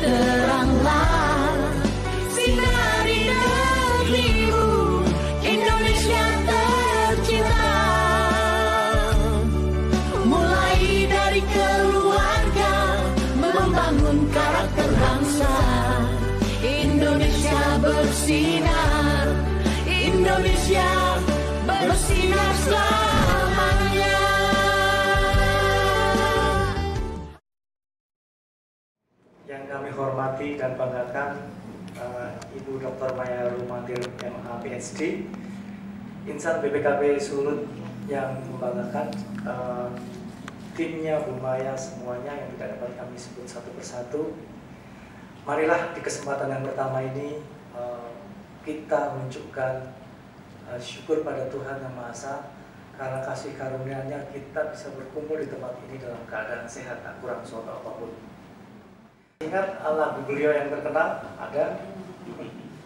teranglah sinari negerimu, Indonesia tercinta. Mulai dari keluarga, membangun karakter bangsa. Indonesia bersinar, Indonesia bersinar selamanya. Yang kami hormati dan banggakan Ibu Dr. Maya Rumantir MA PhD, insan BPKB Sulut yang membanggakan, timnya Bu Maya semuanya yang tidak dapat kami sebut satu persatu. Marilah di kesempatan yang pertama ini kita menunjukkan syukur pada Tuhan Yang Maha Esa karena kasih karunia-Nya kita bisa berkumpul di tempat ini dalam keadaan sehat, tak kurang suatu apapun. Ingat lagu beliau yang terkenal ada,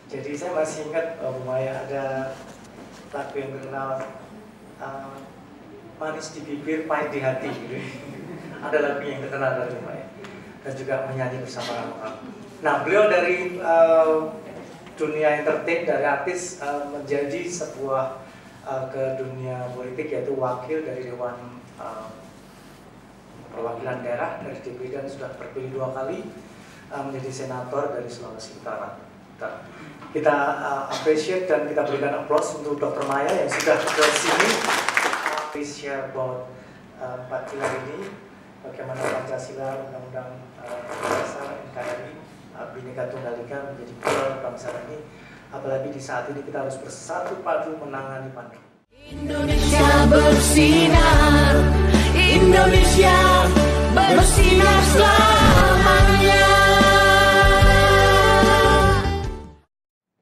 jadi saya masih ingat Bu Maya ada lagu yang terkenal, manis di bibir, pahit di hati gitu. Ada lagu yang terkenal dari Bu Maya dan juga menyanyi bersama orang-orang. Nah, beliau dari dunia entertain, dari artis menjadi sebuah ke dunia politik, yaitu wakil dari Dewan Perwakilan Daerah dari DPD dan sudah terpilih 2 kali menjadi senator dari Sulawesi Utara. Kita appreciate dan kita berikan applause untuk Dr. Maya yang sudah ke sini. Please share about 4 pilar ini, bagaimana Pancasila, Undang-Undang Dasar NKRI, Bhinneka Tunggal Ika menjadi pilar bangsa ini. Apalagi di saat ini kita harus bersatu padu menangani pandemi. Indonesia bersinar, Indonesia bersinar selamanya.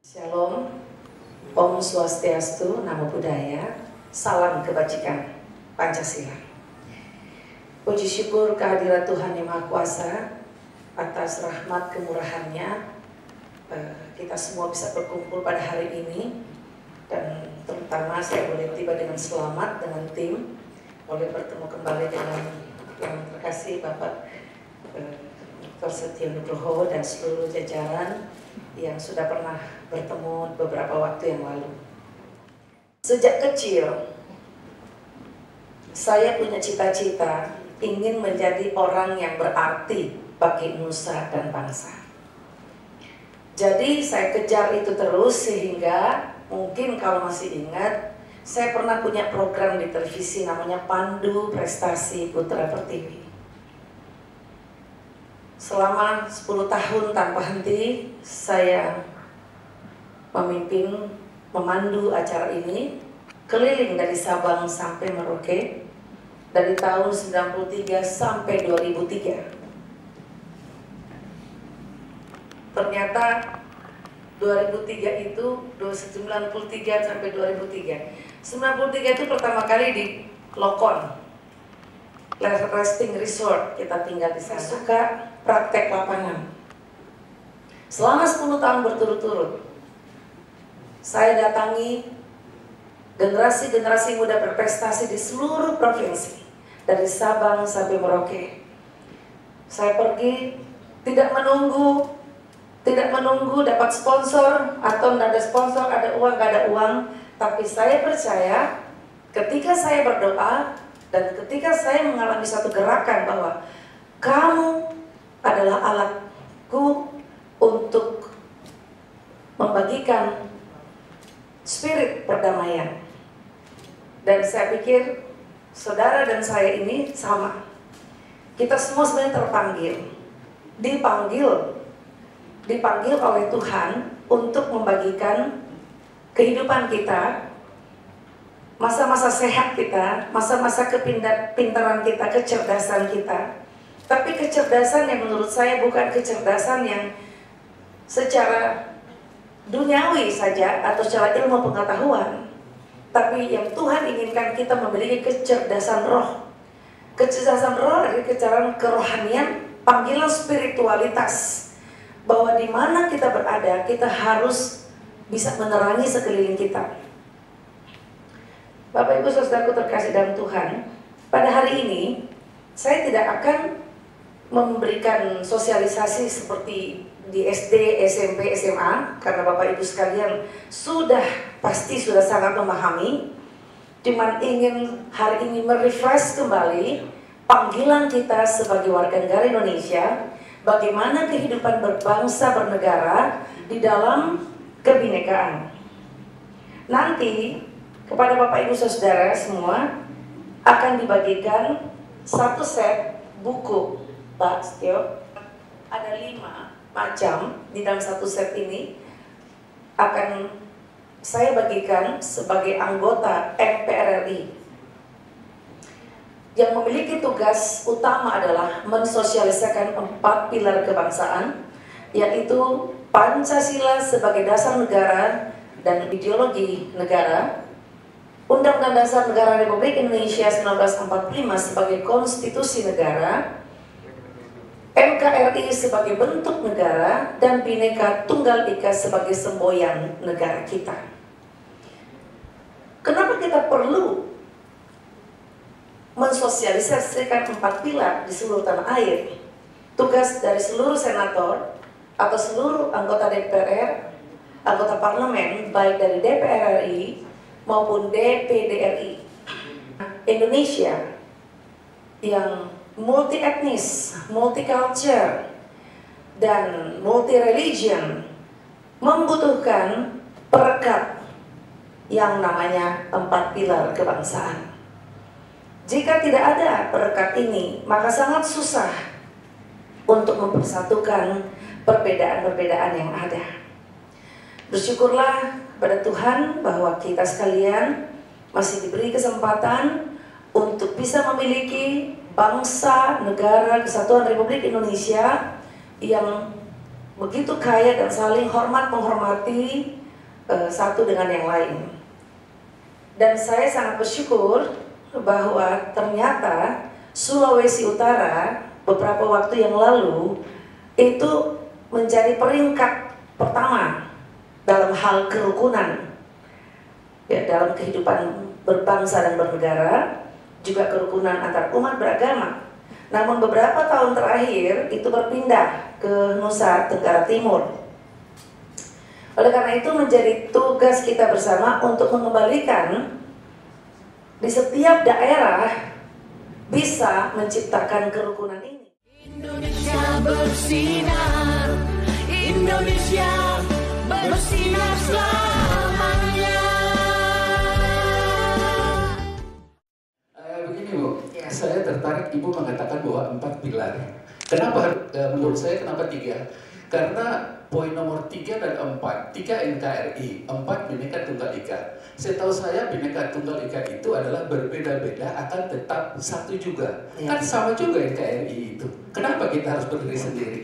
Shalom, Om Swastiastu, Namo Buddhaya, salam kebajikan, Pancasila. Puji syukur kehadirat Tuhan Yang Maha Kuasa atas rahmat kemurahan-Nya, kita semua bisa berkumpul pada hari ini, dan terutama saya boleh tiba dengan selamat dengan tim, boleh bertemu kembali dengan yang terkasih Bapak Dr. Setio Nugroho dan seluruh jajaran yang sudah pernah bertemu beberapa waktu yang lalu. Sejak kecil saya punya cita-cita ingin menjadi orang yang berarti bagi nusa dan bangsa. Jadi saya kejar itu terus sehingga mungkin kalau masih ingat, saya pernah punya program di televisi namanya Pandu Prestasi Putra Pertiwi. Selama 10 tahun tanpa henti saya memimpin, memandu acara ini keliling dari Sabang sampai Merauke dari tahun 93 sampai 2003. Ternyata 2003 itu 93 sampai 2003. 93 itu pertama kali di Lokon, Resting Resort, kita tinggal di sana. Suka praktek lapangan. Selama 10 tahun berturut-turut, saya datangi generasi-generasi muda berprestasi di seluruh provinsi, dari Sabang sampai Merauke. Saya pergi tidak menunggu dapat sponsor atau tidak ada sponsor, ada uang, nggak ada uang. Tapi saya percaya ketika saya berdoa dan ketika saya mengalami satu gerakan bahwa kamu adalah alatku untuk membagikan spirit perdamaian. Dan saya pikir saudara dan saya ini sama. Kita semua sebenarnya dipanggil oleh Tuhan untuk membagikan kehidupan kita, masa-masa sehat kita, masa-masa kepintaran kita, kecerdasan kita. Tapi kecerdasan yang menurut saya bukan kecerdasan yang secara duniawi saja atau secara ilmu pengetahuan, tapi yang Tuhan inginkan kita memiliki kecerdasan roh. Kecerdasan roh dari kecerdasan kerohanian, panggilan spiritualitas. Bahwa di mana kita berada, kita harus bisa menerangi sekeliling kita. Bapak Ibu Saudaraku terkasih dalam Tuhan, pada hari ini saya tidak akan memberikan sosialisasi seperti di SD, SMP, SMA, karena Bapak Ibu sekalian pasti sudah sangat memahami. Cuman ingin hari ini merefresh kembali panggilan kita sebagai warga negara Indonesia, bagaimana kehidupan berbangsa bernegara di dalam kebinekaan. Nanti kepada Bapak Ibu Saudara semua akan dibagikan satu set buku, Pak Setio. Ada 5 macam di dalam satu set ini akan saya bagikan sebagai anggota MPR RI yang memiliki tugas utama adalah mensosialisasikan 4 pilar kebangsaan, yaitu Pancasila sebagai dasar negara dan ideologi negara, Undang-Undang Dasar Negara Republik Indonesia 1945 sebagai konstitusi negara, NKRI sebagai bentuk negara, dan Bhinneka Tunggal Ika sebagai semboyan negara kita. Kenapa kita perlu mensosialisasikan 4 pilar di seluruh tanah air? Tugas dari seluruh senator atau seluruh anggota DPR, anggota parlemen, baik dari DPR RI maupun DPD RI. Indonesia yang multi etnis, multi culture, dan multi religion membutuhkan perekat yang namanya 4 pilar kebangsaan. Jika tidak ada perekat ini, maka sangat susah untuk mempersatukan perbedaan-perbedaan yang ada. Bersyukurlah kepada Tuhan bahwa kita sekalian masih diberi kesempatan untuk bisa memiliki bangsa, negara, kesatuan Republik Indonesia yang begitu kaya dan saling hormat menghormati satu dengan yang lain. Dan saya sangat bersyukur bahwa ternyata Sulawesi Utara beberapa waktu yang lalu itu menjadi peringkat pertama dalam hal kerukunan, ya, dalam kehidupan berbangsa dan bernegara, juga kerukunan antar umat beragama. Namun beberapa tahun terakhir itu berpindah ke Nusa Tenggara Timur. Oleh karena itu menjadi tugas kita bersama untuk mengembalikan di setiap daerah bisa menciptakan kerukunan ini. Indonesia bersinar, Indonesia bersinar selamanya. Begini Bu, saya tertarik Ibu mengatakan bahwa 4 pilar. Kenapa menurut saya kenapa 3? Karena poin nomor 3 dan 4, 3 NKRI, 4 Bhinneka Tunggal Ika. Setahu saya Bhinneka Tunggal Ika itu adalah berbeda-beda akan tetap satu juga. Kan sama juga NKRI itu. Kenapa kita harus berdiri sendiri?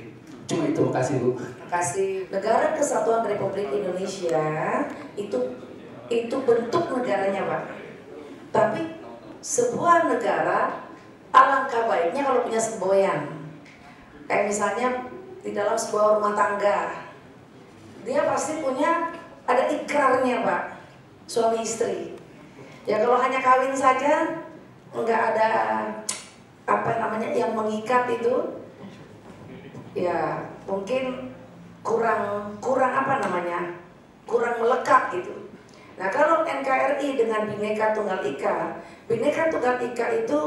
Cuma itu, makasih Bu. Makasih. Negara Kesatuan Republik Indonesia itu bentuk negaranya Pak. Tapi sebuah negara alangkah baiknya kalau punya semboyan. Kayak misalnya di dalam sebuah rumah tangga, dia pasti punya ada ikrarnya Pak, suami istri. Ya kalau hanya kawin saja nggak ada apa namanya yang mengikat itu, ya mungkin kurang apa namanya, kurang melekat gitu. Nah kalau NKRI dengan Bhinneka Tunggal Ika, Bhinneka Tunggal Ika itu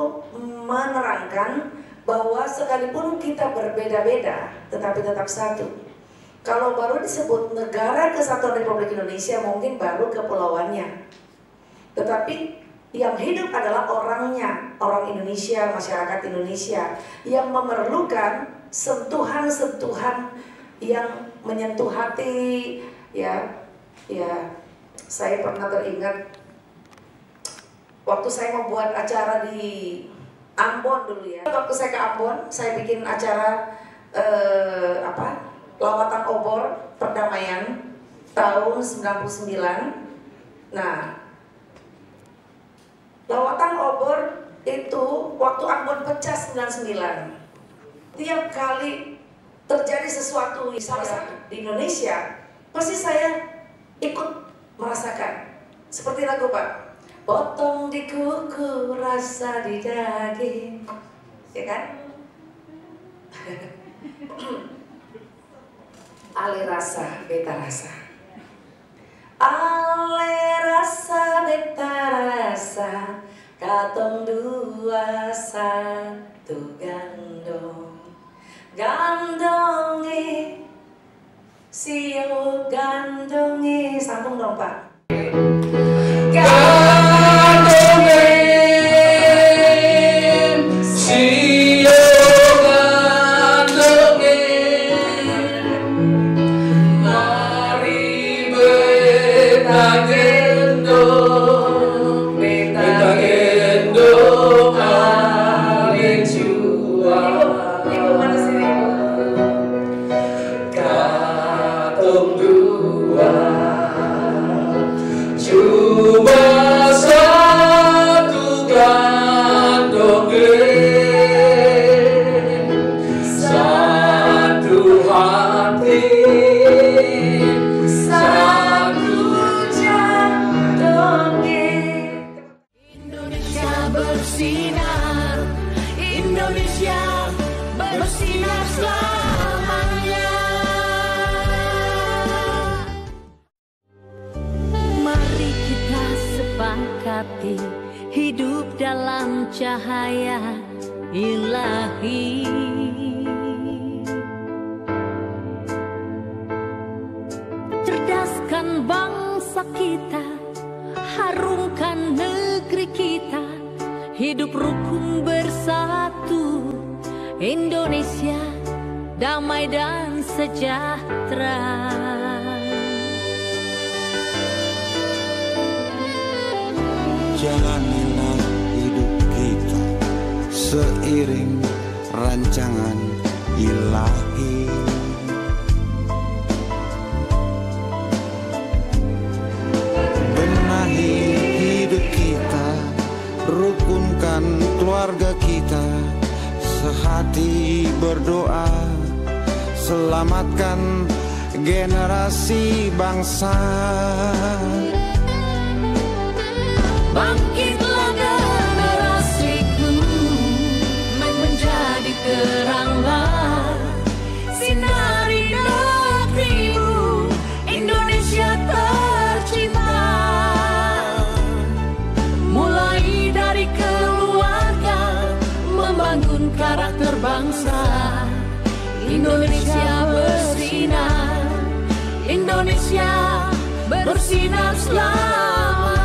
menerangkan bahwa sekalipun kita berbeda-beda, tetapi tetap satu. Kalau baru disebut Negara Kesatuan Republik Indonesia, mungkin baru kepulauannya. Tetapi yang hidup adalah orangnya, orang Indonesia, masyarakat Indonesia, yang memerlukan sentuhan-sentuhan yang menyentuh hati, ya. Saya pernah teringat waktu saya membuat acara di Ambon dulu ya. Waktu saya ke Ambon, saya bikin acara lawatan obor perdamaian tahun 99. Nah, lawatan obor itu waktu Ambon pecah 99. Tiap kali terjadi sesuatu di Indonesia, pasti saya ikut merasakan. Seperti lagu Pak, potong di kuku, rasa di daging, ya kan? Ale rasa, beta rasa. Ale rasa, beta rasa, katong dua satu gandong. Gandongi, sio gandongi. Sambung dong Pak. Hidup dalam cahaya ilahi. Cerdaskan bangsa kita, harumkan negeri kita, hidup rukun bersatu, Indonesia damai dan sejahtera. Jalanilah hidup kita seiring rancangan ilahi. Benahi hidup kita, rukunkan keluarga kita, sehati berdoa, selamatkan generasi bangsa. Bangkitlah generasiku, menjadi teranglah, sinari negerimu, Indonesia tercinta. Mulai dari keluarga, membangun karakter bangsa. Indonesia bersinar, Indonesia bersinar selamanya.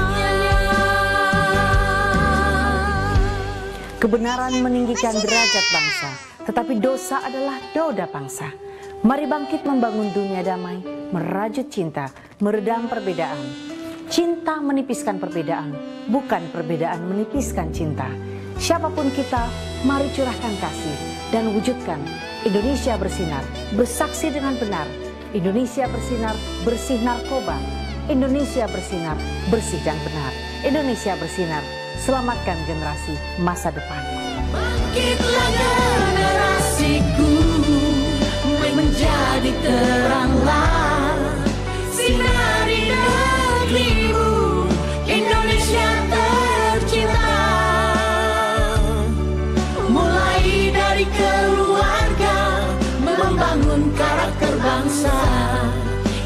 Kebenaran meninggikan derajat bangsa, tetapi dosa adalah noda bangsa. Mari bangkit membangun dunia damai, merajut cinta, meredam perbedaan. Cinta menipiskan perbedaan, bukan perbedaan menipiskan cinta. Siapapun kita, mari curahkan kasih dan wujudkan Indonesia bersinar, bersaksi dengan benar. Indonesia bersinar, bersih narkoba. Indonesia bersinar, bersih dan benar. Indonesia bersinar, selamatkan generasi masa depan. Bangkitlah generasiku, menjadi teranglah, sinari negerimu, Indonesia tercinta. Mulai dari keluarga, membangun karakter bangsa.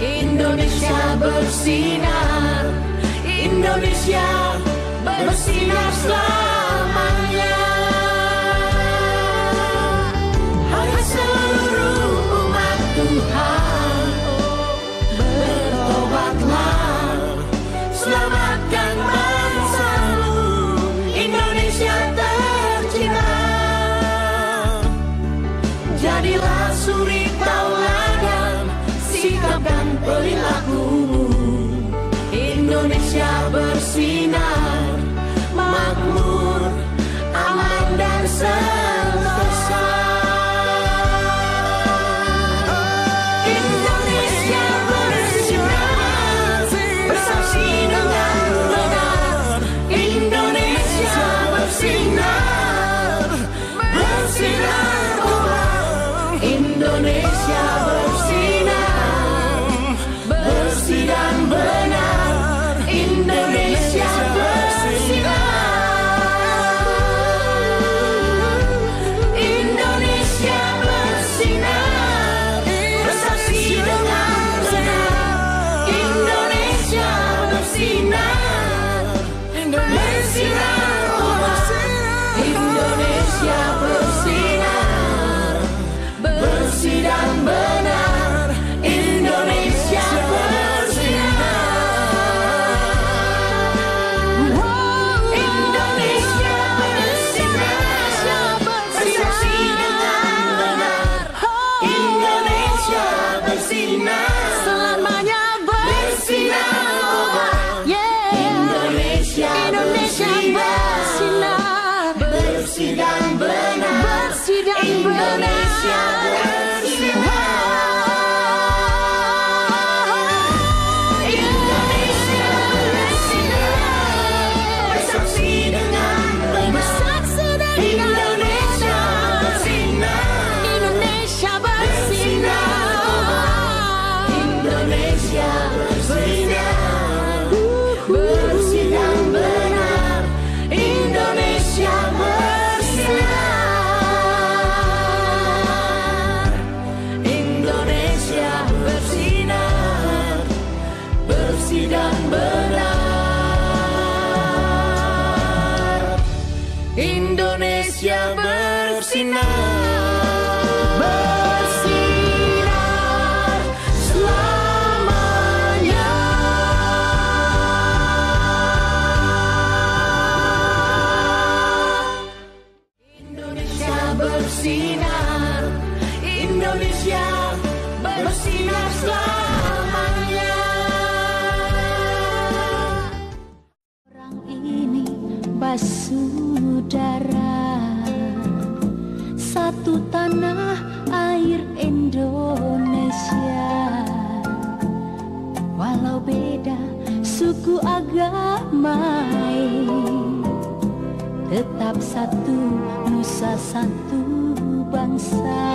Indonesia bersinar, Indonesia bersinar selamanya. Hai seluruh umat Tuhan, bertobatlah, selamatkan bangsamu, Indonesia tercinta. Jadilah suri tauladan, sikap dan perilakumu, Indonesia bersinar, makmur, aman dan sentosa. Indonesia bersinar, bersaksi dengan benar. Indonesia bersinar, bersinar. Indonesia bersinar, bersih dan benar, Indonesia bersinar. Indonesia bersinar, bersaksi dengan benar. Indonesia bersinar, Indonesia bersinar, Indonesia bersinar, bersih dan benar, Indonesia bersinar, Indonesia bersinar, bersih dan benar, Indonesia bersinar, bersinar selamanya. Indonesia bersinar, Indonesia bersinar selamanya. Orang ini basudara, satu tanah air Indonesia. Walau beda suku agama, tetap satu nusa satu bangsa.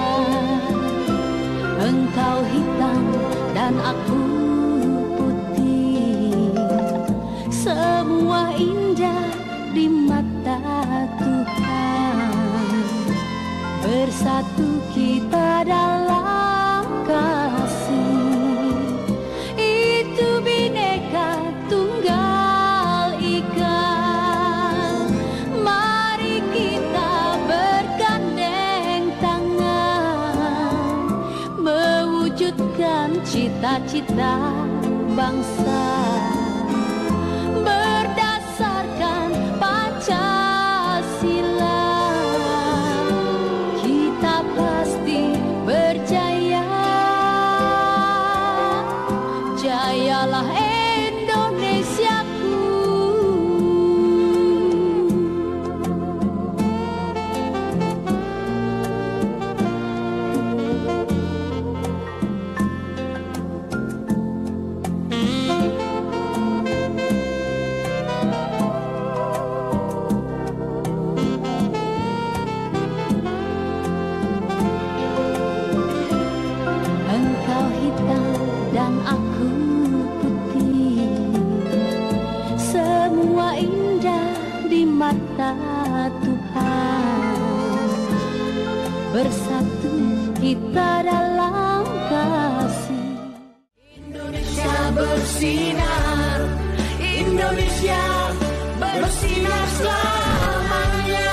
Engkau hitam dan aku putih, semua indah di mata Tuhan. Bersatu kita dalam kasih, itu Bhinneka Tunggal Ika. Mari kita bergandeng tangan, mewujudkan cita-cita bangsa berdasarkan Pancasila. Kita pasti berjaya, jayalah Indonesiaku. Engkau hitam dan aku putih, semua indah di mata Tuhan. Bersatu kita dalam kasih. Indonesia bersinar, Indonesia bersinar selamanya.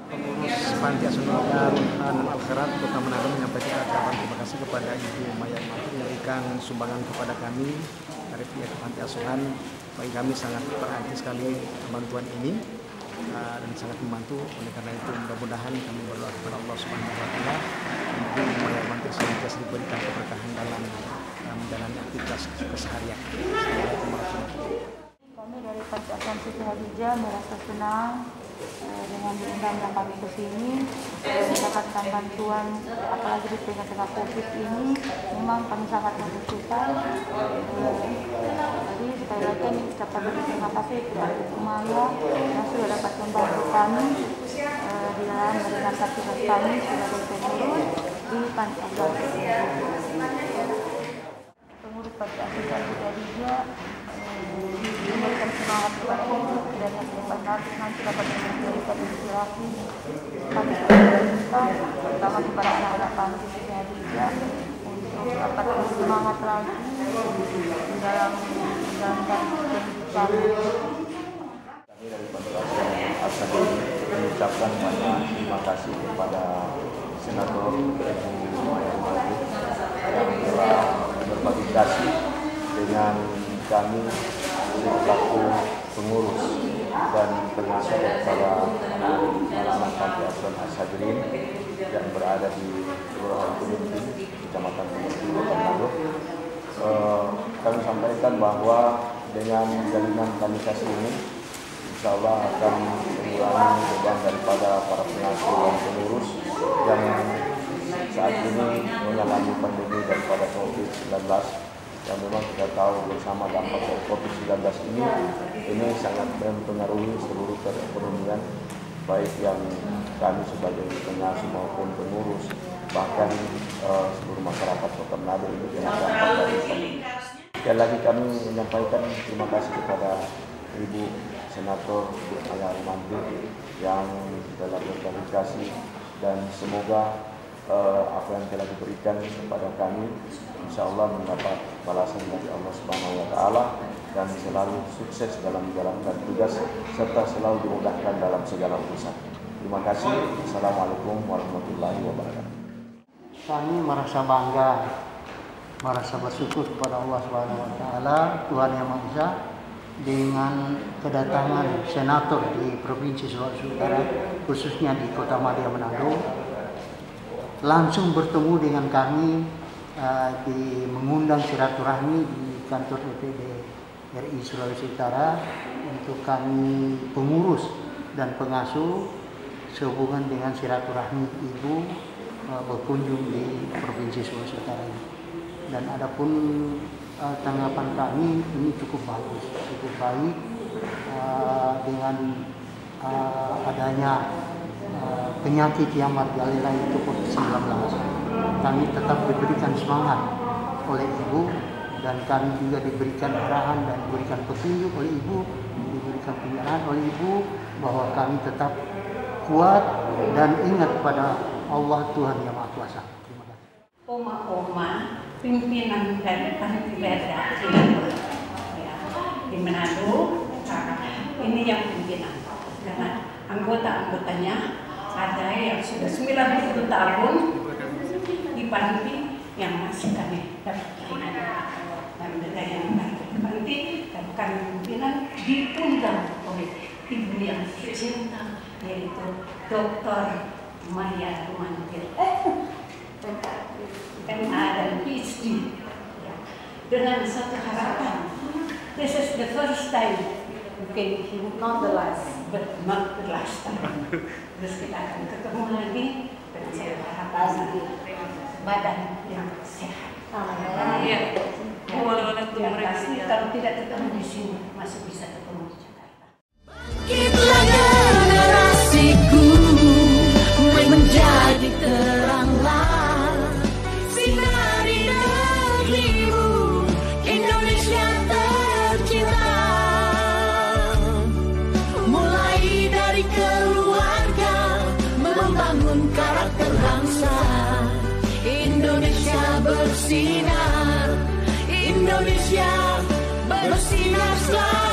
Pengurus Panti Asuhan Anak Al-Khairat Kota Manado menyampaikan ucapan terima kasih kepada Ibu Maya Mantu yang memberikan sumbangan kepada kami dari pihak Panti Asuhan. Bagi kami sangat berarti sekali bantuan ini dan sangat membantu. Oleh karena itu mudah-mudahan kami berdoa kepada Allah Subhanahu Wa Taala Ibu Maya Mantu senantiasa diberikan keberkahan dalam menjalani aktivitas keseharian. Assalamualaikum warahmatullahi wabarakatuh. Kami dari Panti Asuhan Siti Khadijah merasa senang dengan diundangnya kami ke sini mendapatkan bantuan, apalagi di tengah-tengah COVID ini memang kami sangat membutuhkan. Jadi sekali lagi kami ucapkan terima kasih kepada Ibu Maya yang sudah dapat membantu kami di dalam meringankan tugas kami sebagai pengurus di Panti Asuhan Siti Khadijah. Pengurus Panti Asuhan Siti Khadijah memberikan semangat kepada kami dan yang nanti dapat memberikan inspirasi kami kita, terutama kepada anak-anak Panti Siti Khadijah untuk dapat semangat lagi dalam menjalankan pendidikan. Kami dari Panti Asuhan Al-Khairat mengucapkan banyak terima kasih kepada Senator Ibu Maya Mantu yang telah berbagi kasih dengan kami selaku pengurus dan termasuk kepada anak-anak Panti Asuhan Al-Khairat yang berada di Kelurahan Pemimpin, Kecamatan Pemimpin, Kota Manado. Kami sampaikan bahwa dengan jalinan kami kasih ini, insya Allah akan mengurangi beban daripada para pengasuh dan pengurus yang saat ini mengalami pandemi daripada COVID-19, yang memang kita tahu bersama dampak COVID-19 ini sangat mempengaruhi seluruh perekonomian, baik yang kami sebagai pengasuh maupun pengurus, bahkan seluruh masyarakat Kota Manado ini dengan dampak dari pandemi. Sekali lagi kami menyampaikan terima kasih kepada Ibu Senator Maya Rumanti yang telah berkomunikasi, dan semoga apa yang telah diberikan kepada kami insya Allah mendapat balasan dari Allah Subhanahu wa Ta'ala, dan selalu sukses dalam menjalankan tugas serta selalu dimudahkan dalam segala urusan. Terima kasih. Assalamualaikum warahmatullahi wabarakatuh. Kami merasa bangga, merasa bersyukur kepada Allah Subhanahu wa Ta'ala, Tuhan Yang Maha Esa, dengan kedatangan senator di Provinsi Sulawesi Utara, khususnya di Kota Madya Manado, langsung bertemu dengan kami, mengundang silaturahmi di kantor DPD RI Sulawesi Utara untuk kami pengurus dan pengasuh sehubungan dengan silaturahmi Ibu berkunjung di Provinsi Sulawesi Utara ini. Dan adapun tanggapan kami ini cukup bagus, cukup baik dengan adanya penyakit yang merajalela itu COVID-19. Kami tetap diberikan semangat oleh Ibu, dan kami juga diberikan arahan dan diberikan petunjuk oleh Ibu, diberikan penyerahan oleh Ibu bahwa kami tetap kuat dan ingat pada Allah Tuhan Yang Maha Kuasa. Terima kasih. Oma-oma pimpinan dari Panitia di Manado, ini yang pimpinan, karena anggota-anggotanya ada yang sudah 90 tahun di panti yang masih kami dapat dan mereka yang di panti dan kami pimpinan diundang oleh Ibu yang tercinta, yaitu Dr. Maya Rumanti, MA dan PhD, dengan satu harapan. This is the first time, okay, not the last, but not the last time. Terus kita akan ketemu lagi, dan saya berharap badan yang sehat. Iya. Yang pasti kalau tidak ketemu di sini, masih bisa ketemu di Jakarta. Bangkitlah generasiku, menjadi teranglah sinari negerimu, Indonesia tercinta. Mulai dari keluarga, membangun karakter bangsa. Indonesia bersinar, Indonesia bersinar selalu.